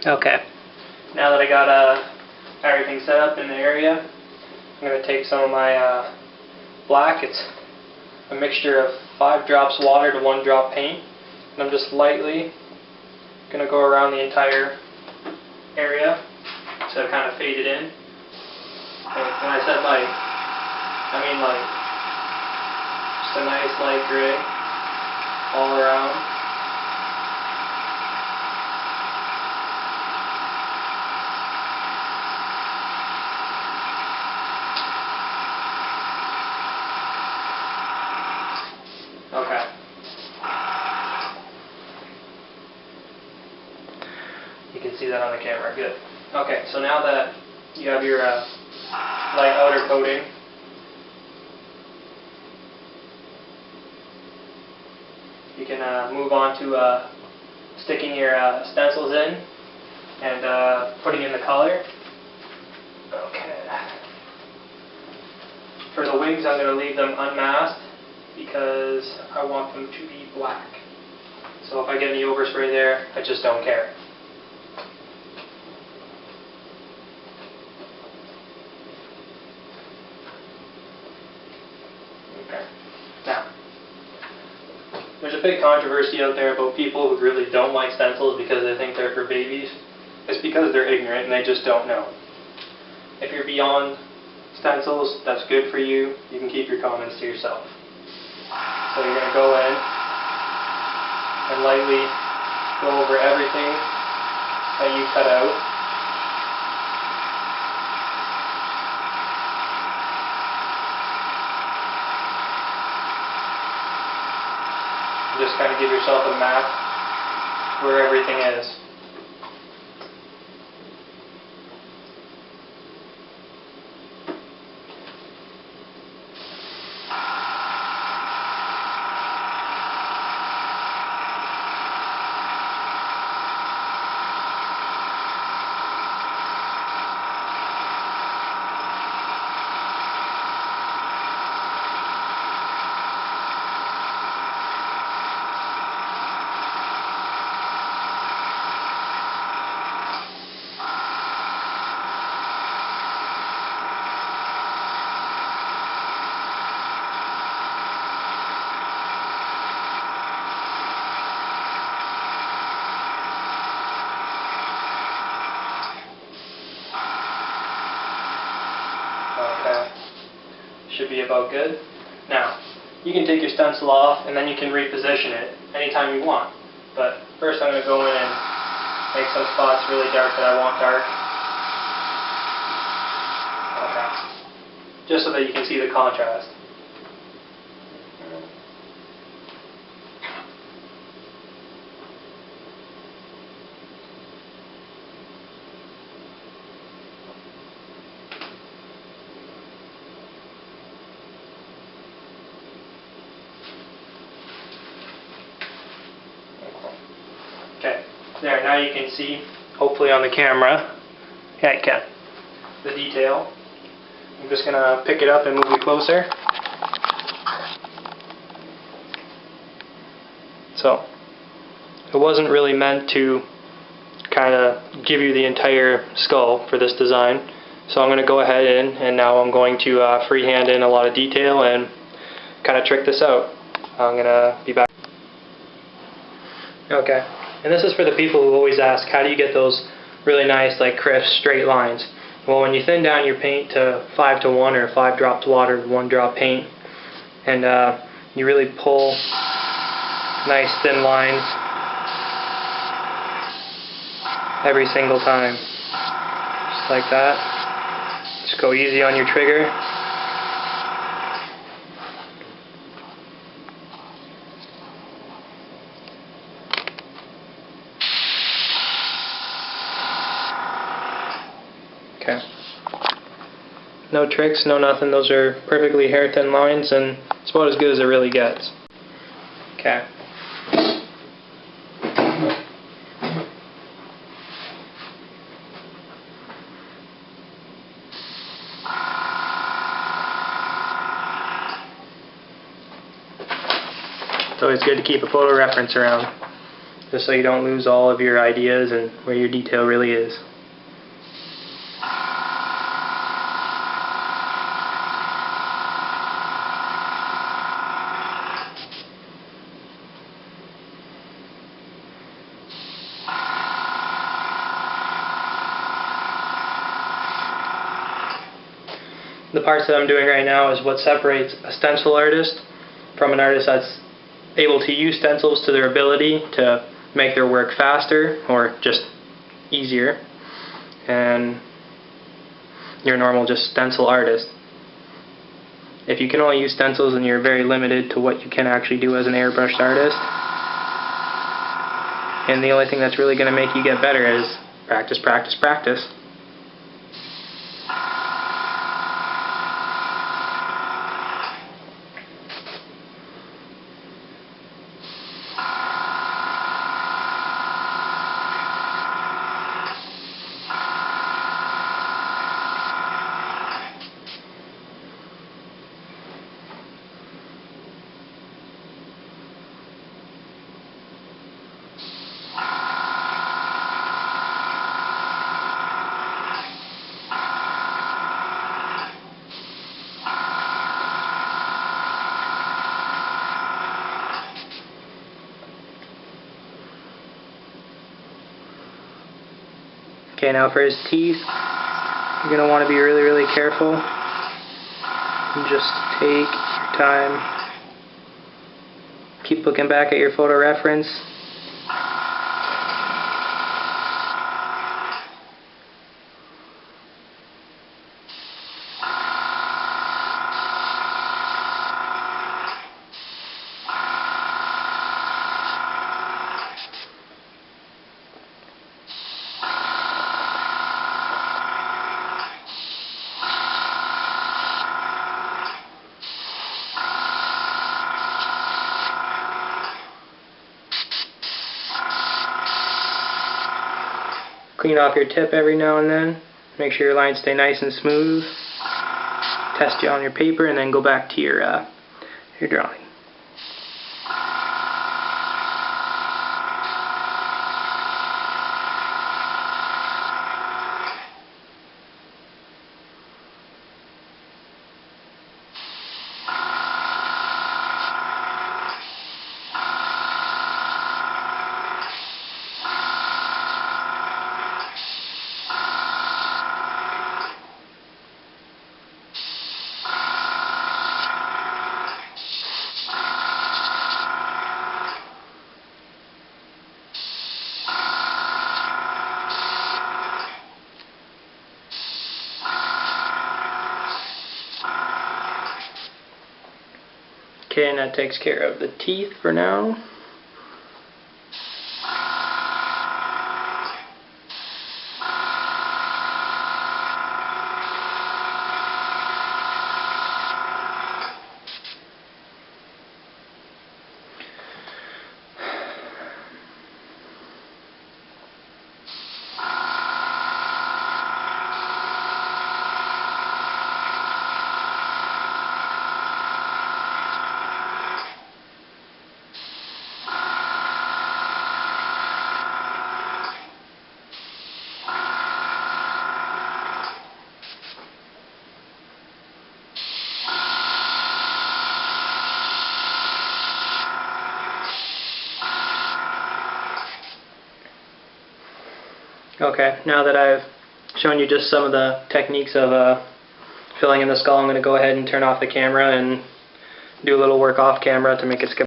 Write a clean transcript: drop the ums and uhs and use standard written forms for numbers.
Okay. Now that I got everything set up in the area, I'm going to take some of my black. It's a mixture of 5 drops water to 1 drop paint. And I'm just lightly going to go around the entire area to kind of fade it in. And when I said light, I mean light. Just a nice light gray all around. Okay. You can see that on the camera, good. Okay, so now that you have your light outer coating, you can move on to sticking your stencils in and putting in the color. Okay. For the wings, I'm going to leave them unmasked because I want them to be black. So if I get any overspray there, I just don't care. Okay. Now, there's a big controversy out there about people who really don't like stencils because they think they're for babies. It's because they're ignorant and they just don't know. If you're beyond stencils, that's good for you. You can keep your comments to yourself. So you're going to go in and lightly go over everything that you cut out. Just kind of give yourself a map where everything is. Should be about good. Now, you can take your stencil off and then you can reposition it anytime you want. But first I'm going to go in and make some spots really dark that I want dark. Okay. Just so that you can see the contrast. Okay, there, now you can see, hopefully on the camera, yeah you can, the detail. I'm just going to pick it up and move it closer. So, it wasn't really meant to kind of give you the entire skull for this design. So I'm going to go ahead and now I'm going to freehand in a lot of detail and kind of trick this out. I'm going to be back. Okay. And this is for the people who always ask, how do you get those really nice, like crisp, straight lines? Well, when you thin down your paint to 5 to 1 or 5 drops water to 1 drop paint, and you really pull nice thin lines every single time, just like that. Just go easy on your trigger. Okay. No tricks, no nothing. Those are perfectly hair thin lines, and it's about as good as it really gets. Okay. It's always good to keep a photo reference around. just so you don't lose all of your ideas and where your detail really is. The parts that I'm doing right now is what separates a stencil artist from an artist that's able to use stencils to their ability to make their work faster or just easier, and your normal just stencil artist. If you can only use stencils, then you're very limited to what you can actually do as an airbrushed artist, and the only thing that's really going to make you get better is practice, practice, practice. Okay, now for his teeth, you're going to want to be really, really careful. And just take your time. Keep looking back at your photo reference. Clean off your tip every now and then. Make sure your lines stay nice and smooth. Test it on your paper and then go back to your drawing. Okay, and that takes care of the teeth for now. Okay, now that I've shown you just some of the techniques of filling in the skull, I'm going to go ahead and turn off the camera and do a little work off camera to make it skip